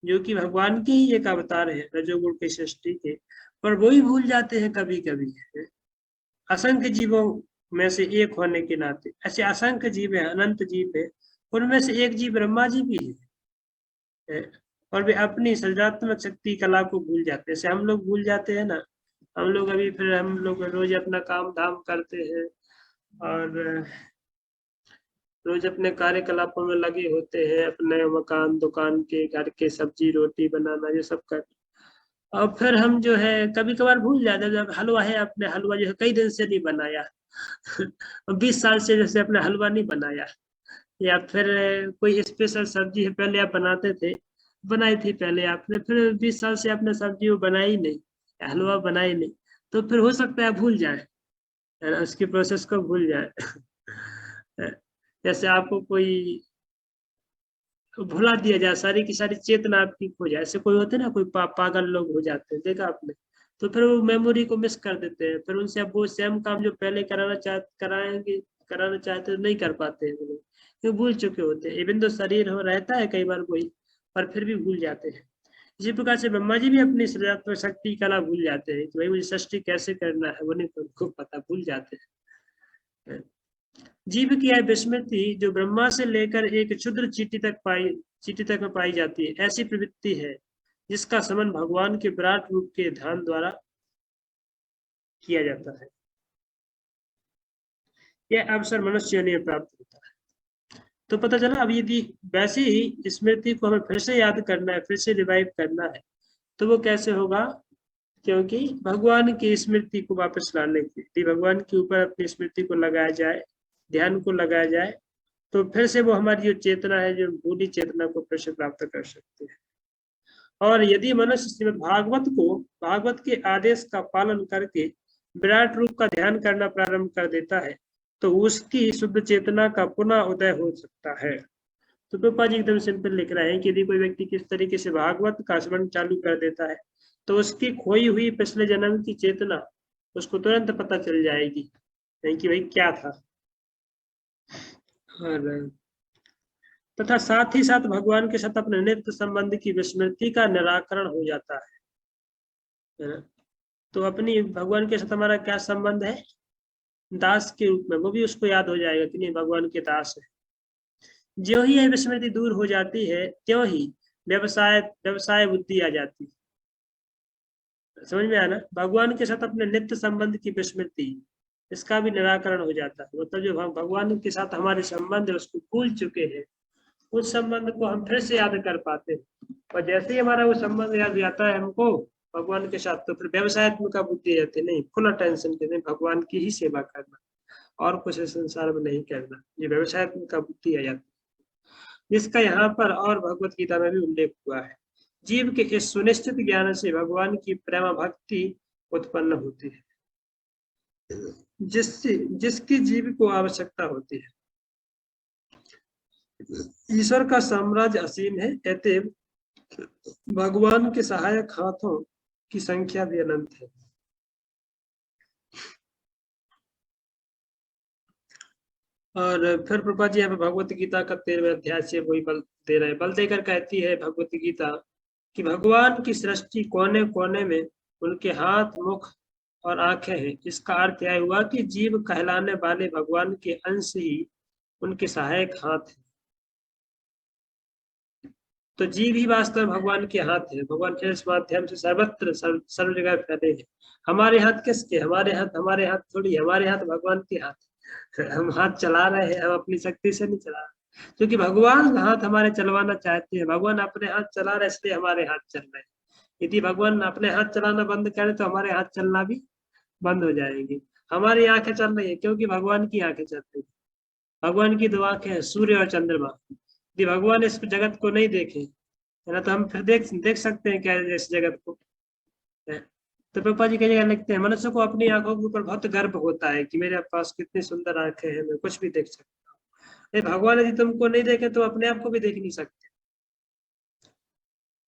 S1: जो कि भगवान के ही एक अवतार है रजोगुण की सृष्टि के, पर वो ही भूल जाते हैं कभी कभी। असंख्य जीवों में से एक होने के नाते, ऐसे असंख्य जीव है, अनंत जीव है, उनमें से एक जीव ब्रह्मा जी भी है, और वे अपनी सृजनात्मक शक्ति कला को भूल जाते हैं। जैसे हम लोग भूल जाते हैं ना, हम लोग अभी फिर हम लोग रोज अपना काम धाम करते हैं और रोज अपने कार्यकलापों में लगे होते हैं, अपने मकान दुकान के घर के सब्जी रोटी बनाना ये सब कर, और फिर हम जो है कभी कभार भूल जाते हैं। जब हलवा है, अपने हलवा जो है कई दिन से नहीं बनाया 20 साल से जैसे अपने हलवा नहीं बनाया, या फिर कोई स्पेशल सब्जी है पहले आप बनाते थे, बनाई थी पहले आपने, फिर 20 साल से आपने सब्जी वो बनाई नहीं, हलवा बनाई नहीं, तो फिर हो सकता है भूल जाए, उसकी प्रोसेस को भूल जाए। जैसे आपको कोई भुला दिया जाए, सारी की सारी चेतना आपकी खो जाए, ऐसे कोई होते ना, कोई पागल लोग हो जाते हैं, देखा आपने, तो फिर वो मेमोरी को मिस कर देते हैं, फिर उनसे अब वो सेम काम जो पहले कराना चाहते हैं नहीं कर पाते हैं वो लोग, क्यों भूल चुके होते हैं। इवन तो शरीर हो रहता है कई बार कोई, पर फिर भी भूल जाते हैं। इसी प्रकार से ब्रह्मा जी भी अपनी सृजनात्मक शक्ति कला भूल जाते हैं कि भाई मुझे सृष्टि कैसे करना है, वो नहीं उनको पता, भूल जाते हैं। जीव की यह विस्मृति जो ब्रह्मा से लेकर एक क्षुद्र चींटी तक में पाई जाती है, ऐसी प्रवृत्ति है जिसका समन भगवान के विराट रूप के ध्यान द्वारा किया जाता है। यह अवसर मनुष्य ने प्राप्त होता है। तो पता चला, अब यदि वैसे ही स्मृति को हमें फिर से याद करना है, फिर से रिवाइव करना है, तो वो कैसे होगा? क्योंकि भगवान की स्मृति को वापस लाने के लिए भगवान के ऊपर अपनी स्मृति को लगाया जाए, ध्यान को लगाया जाए, तो फिर से वो हमारी जो चेतना है, जो भूली चेतना को फिर से प्राप्त कर सकते हैं। और यदि मनुष्य श्रीमद् भागवत के आदेश का पालन करके विराट रूप का ध्यान करना प्रारंभ कर देता है, तो उसकी शुद्ध चेतना का पुनः उदय हो सकता है। तो रूपा जी एकदम सिंपल लिख रहे हैं कि यदि कोई व्यक्ति किस तरीके से भागवत का स्मरण चालू कर देता है, तो उसकी खोई हुई पिछले जन्म की चेतना उसको तुरंत पता चल जाएगी कि भाई क्या था। और तथा साथ ही साथ भगवान के साथ अपने नित्य संबंध की विस्मृति का निराकरण हो जाता है। तो अपनी भगवान के साथ हमारा क्या संबंध है? दास के रूप में, वो भी उसको याद हो जाएगा कि नहीं भगवान के दास है। ज्यों ही यह विस्मृति दूर हो जाती है, त्यों ही व्यवसाय बुद्धि आ जाती है। समझ में आया ना? भगवान के साथ अपने नित्य संबंध की विस्मृति, इसका भी निराकरण हो जाता है। मतलब जो भगवान के साथ हमारे संबंध है उसको भूल चुके हैं, उस संबंध को हम फिर से याद कर पाते हैं। और जैसे ही हमारा वो संबंध याद आता है हमको भगवान के साथ, तो फिर व्यवसायत्मक बुद्धि रहती नहीं, फुल अटेंशन के नहीं, भगवान की ही सेवा करना और कुछ संसार में नहीं करना, ये व्यवसायत्मक बुद्धि आ जाती है, जिसका यहाँ पर और भगवत गीता में भी उल्लेख हुआ है। जीव के इस सुनिश्चित ज्ञान से भगवान की प्रेम भक्ति उत्पन्न होती है, जिसकी जीव को आवश्यकता होती है। ईश्वर का साम्राज्य असीम है, अतएव भगवान के सहायक हाथों की संख्या भी अनंत है। और फिर प्रभा जी यहाँ पे भगवत गीता का 13वें अध्याय से वही बल दे रहे हैं। बल देकर कहती है भगवत गीता कि भगवान की सृष्टि कोने कोने में उनके हाथ, मुख और आंखें हैं। इसका अर्थ यह हुआ कि जीव कहलाने वाले भगवान के अंश ही उनके सहायक हाथ है। तो जीव ही वास्तव भगवान के हाथ है। भगवान के इस माध्यम से सर्वत्र सर्व जगह फैले हैं। हमारे हाथ किसके? हमारे हाथ थोड़ी, हमारे हाथ भगवान के हाथ। हम हाथ चला रहे हैं, हम अपनी शक्ति से नहीं चला रहे, क्योंकि भगवान हाथ हमारे चलवाना चाहते हैं। भगवान अपने हाथ चला रहे, इसलिए हमारे हाथ चल रहे हैं। यदि भगवान अपने हाथ चलाना बंद करे तो हमारे हाथ चलना भी बंद हो जाएंगे। हमारी आंखें चल रही है क्योंकि भगवान की आंखें चल रही है। भगवान की दो आंखें हैं, सूर्य और चंद्रमा। यदि भगवान इस जगत को नहीं देखे है ना, तो हम फिर देख सकते हैं क्या इस जगत को? तो पापा जी कई जगह लिखते हैं, मनुष्य को अपनी आंखों के ऊपर बहुत गर्व होता है कि मेरे पास कितनी सुंदर आंखें हैं, मैं कुछ भी देख सकता हूँ। भगवान यदि तुमको नहीं देखे तो अपने आप को भी देख नहीं सकते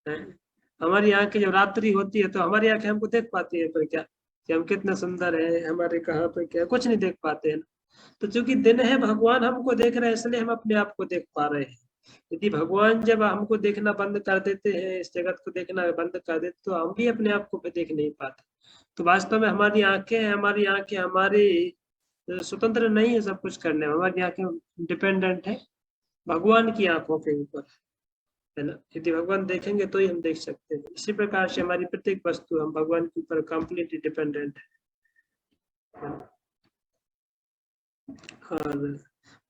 S1: हैं। हमारी आंखें जब रात्रि होती है तो हमारी आंखें हमको देख पाती है, पर क्या कि हम कितने सुंदर हैं, हमारे कहाँ पे क्या, कुछ नहीं देख पाते हैं। तो चूंकि दिन है, भगवान हमको देख रहे हैं, इसलिए हम अपने आप को देख पा रहे हैं। यदि भगवान जब हमको देखना बंद कर देते हैं, इस जगत को देखना बंद कर देते, तो हम भी अपने आप को देख नहीं पाते। तो वास्तव में हमारी आंखें हमारी स्वतंत्र नहीं है सब कुछ करने में। हमारी आंखें डिपेंडेंट है भगवान की आंखों के ऊपर, है ना। यदि भगवान देखेंगे तो ही हम देख सकते हैं। इसी प्रकार से हमारी प्रत्येक वस्तु हम भगवान के ऊपर कंप्लीटली डिपेंडेंट है। और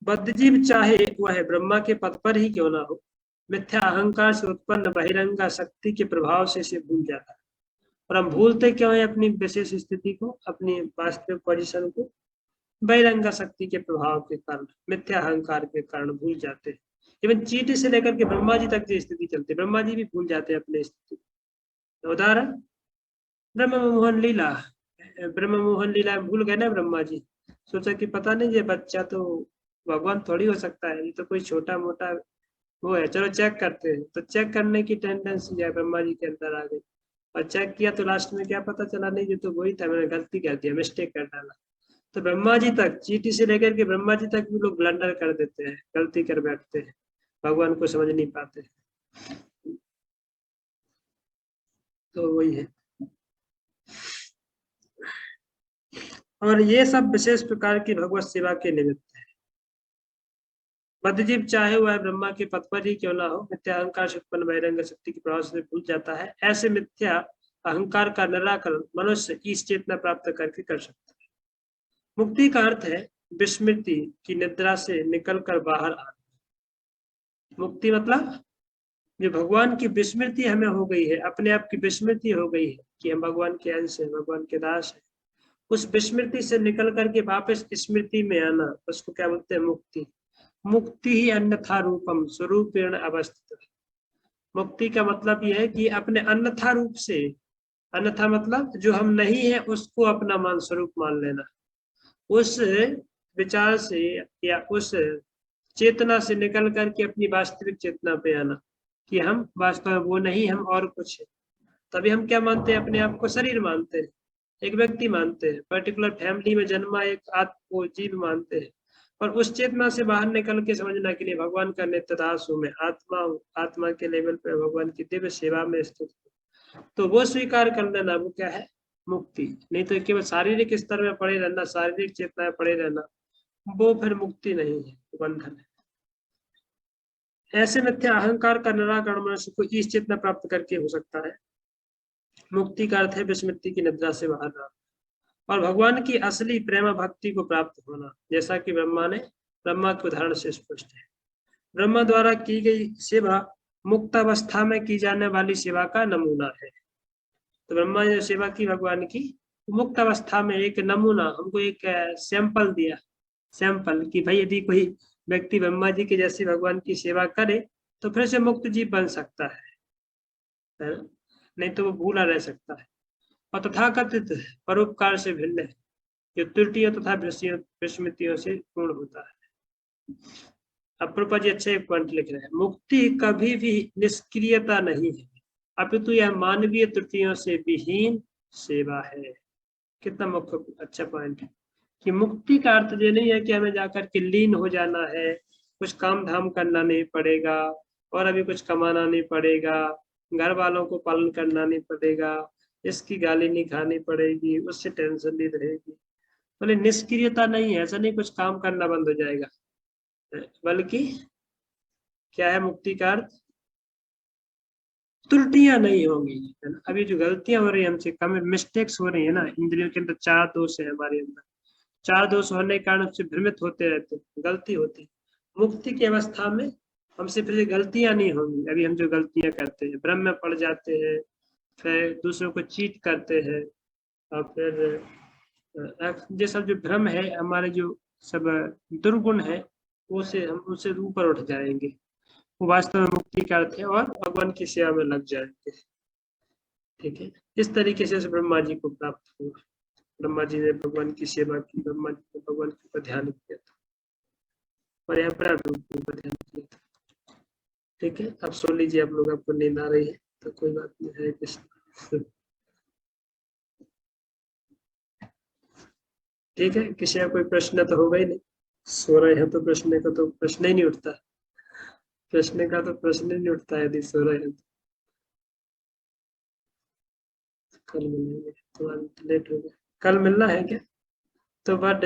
S1: बद्धजीव चाहे वह ब्रह्मा के पद पर ही क्यों ना हो, मिथ्या अहंकार से उत्पन्न बहिरंगा शक्ति के प्रभाव से इसे भूल जाता है। और हम भूलते क्यों है अपनी विशेष स्थिति को, अपनी वास्तविक पोजीशन को? बहिरंगा शक्ति के प्रभाव के कारण, मिथ्या अहंकार के कारण भूल जाते हैं। इवन चींटी से लेकर के ब्रह्मा जी तक जो स्थिति चलती है, ब्रह्मा जी भी भूल जाते हैं अपनी स्थिति। उदाहरण ब्रह्म मोहन लीला, ब्रह्म मोहन लीला भूल गए ना ब्रह्मा जी। सोचा कि पता नहीं ये बच्चा तो भगवान थोड़ी हो सकता है, ये तो कोई छोटा मोटा वो है, चलो चेक करते हैं। तो चेक करने की टेंडेंसी है ब्रह्मा जी के अंदर आ गई, और चेक किया तो लास्ट में क्या पता चला, नहीं ये तो वही था, मैंने गलती कर दिया, मिस्टेक कर डाला। तो ब्रह्मा जी तक, चींटी से लेकर के ब्रह्मा जी तक भी लोग ब्लंडर कर देते हैं, गलती कर बैठते हैं, भगवान को समझ नहीं पाते। तो वही है। और ये सब विशेष प्रकार की भगवत सेवा के निमित्त है। बद्धजीव चाहे वह ब्रह्मा के पद पर ही क्यों ना हो, मिथ्या अहंकार से उत्पन्न बहिरंग शक्ति के प्रभाव से भूल जाता है। ऐसे मिथ्या अहंकार का निराकरण मनुष्य ईश चेतना प्राप्त करके कर सकता है। मुक्ति का अर्थ है विस्मृति की निद्रा से निकलकर बाहर आना। मुक्ति मतलब जो भगवान की विस्मृति हमें हो गई है, अपने आप की विस्मृति हो गई है कि हम भगवान के अंश हैं, भगवान के दास हैं, उस विस्मृति से निकल करके वापस स्मृति में आना, उसको क्या बोलते हैं? मुक्ति। मुक्ति ही अन्यथा रूपम स्वरूपेण अवस्थित। मुक्ति का मतलब यह है कि अपने अन्यथा रूप से, अन्यथा मतलब जो हम नहीं है उसको अपना मान स्वरूप मान लेना, उस विचार से या उस चेतना से निकल करके अपनी वास्तविक चेतना पे आना कि हम वास्तव में वो नहीं, हम और कुछ है। तभी हम क्या मानते हैं? अपने आप को शरीर मानते हैं, एक व्यक्ति मानते हैं, पर्टिकुलर फैमिली में जन्मा एक आत्मा जीव मानते हैं। और उस चेतना से बाहर निकल के समझना कि नहीं, भगवान का नित्य दास हूं मैं, आत्मा हूं, आत्मा के लेवल पे भगवान की दिव्य सेवा में स्थित हूं, तो वो स्वीकार कर लेना, वो क्या है? मुक्ति। नहीं तो केवल शारीरिक स्तर में पड़े रहना, शारीरिक चेतना में पड़े रहना, वो फिर मुक्ति नहीं है, बंधन है। ऐसे मिथ्या अहंकार का निराकरण मनुष्य को ईश चेतना प्राप्त करके हो सकता है। मुक्ति का अर्थ है विस्मृति की निद्रा से बाहर आना और भगवान की असली प्रेम भक्ति को प्राप्त होना, जैसा कि ब्रह्मा के उदाहरण से स्पष्ट है। ब्रह्मा द्वारा की गई सेवा मुक्त अवस्था में की जाने वाली सेवा का नमूना है। तो ब्रह्मा ने सेवा की भगवान की, मुक्त अवस्था में एक नमूना, हमको एक सैंपल दिया, सैंपल कि भाई यदि कोई व्यक्ति ब्रह्मा जी के जैसी भगवान की सेवा करे तो फिर से मुक्त जीव बन सकता है, नहीं तो वो भूला रह सकता है। और तथाकथित परोपकार से भिन्न है, जो त्रुटियों तथा विस्मृतियों से पूर्ण होता है। अब प्रभुपाद जी अच्छे एक पॉइंट लिख रहे हैं, मुक्ति कभी भी निष्क्रियता नहीं है, अपितु यह मानवीय त्रुटियों से विहीन सेवा है। कितना मुख्य अच्छा पॉइंट है कि मुक्ति का अर्थ ये नहीं है कि हमें जाकर के लीन हो जाना है, कुछ काम धाम करना नहीं पड़ेगा, और अभी कुछ कमाना नहीं पड़ेगा, घर वालों को पालन करना नहीं पड़ेगा, इसकी गाली नहीं खानी पड़ेगी, उससे टेंशन नहीं रहेगी। बोले निष्क्रियता नहीं है, ऐसा नहीं कुछ काम करना बंद हो जाएगा, बल्कि क्या है मुक्ति का अर्थ? त्रुटियां नहीं होंगी, है ना। अभी जो गलतियां हो रही है हमसे, कम मिस्टेक्स हो रही है ना, इंद्रियों के अंदर 4 दोष है हमारे अंदर, 4 दोष होने के कारण हमसे भ्रमित होते रहते हैं, गलती होती है। मुक्ति की अवस्था में हमसे फिर गलतियां नहीं होंगी। अभी हम जो गलतियां करते हैं, भ्रम में पड़ जाते हैं, फिर दूसरों को चीट करते हैं, और फिर ये सब जो भ्रम है, हमारे जो सब दुर्गुण है, उसे हम उससे ऊपर उठ जाएंगे, वो वास्तव में मुक्ति का अर्थ है, और भगवान की सेवा में लग जाएंगे। ठीक है, इस तरीके से ब्रह्मा जी को प्राप्त हुआ। ब्रह्मा जी ने भगवान की सेवा की, ब्रह्मा जी ने भगवान के ऊपर ध्यान किया था, और यहाँ पर रूप के ऊपर ध्यान किया था। ठीक है, अब सो लीजिए आप लोग, आपको नींद आ रही है तो कोई बात नहीं, हरे कृष्ण। ठीक है, किसी का कोई प्रश्न तो होगा ही नहीं, सो रहे हैं तो प्रश्न का तो प्रश्न ही नहीं उठता, प्रश्न का तो प्रश्न ही नहीं उठता यदि सो रहे हैं तो। कल मिलेंगे, तो लेट हो गया, कल मिलना है क्या? तो बात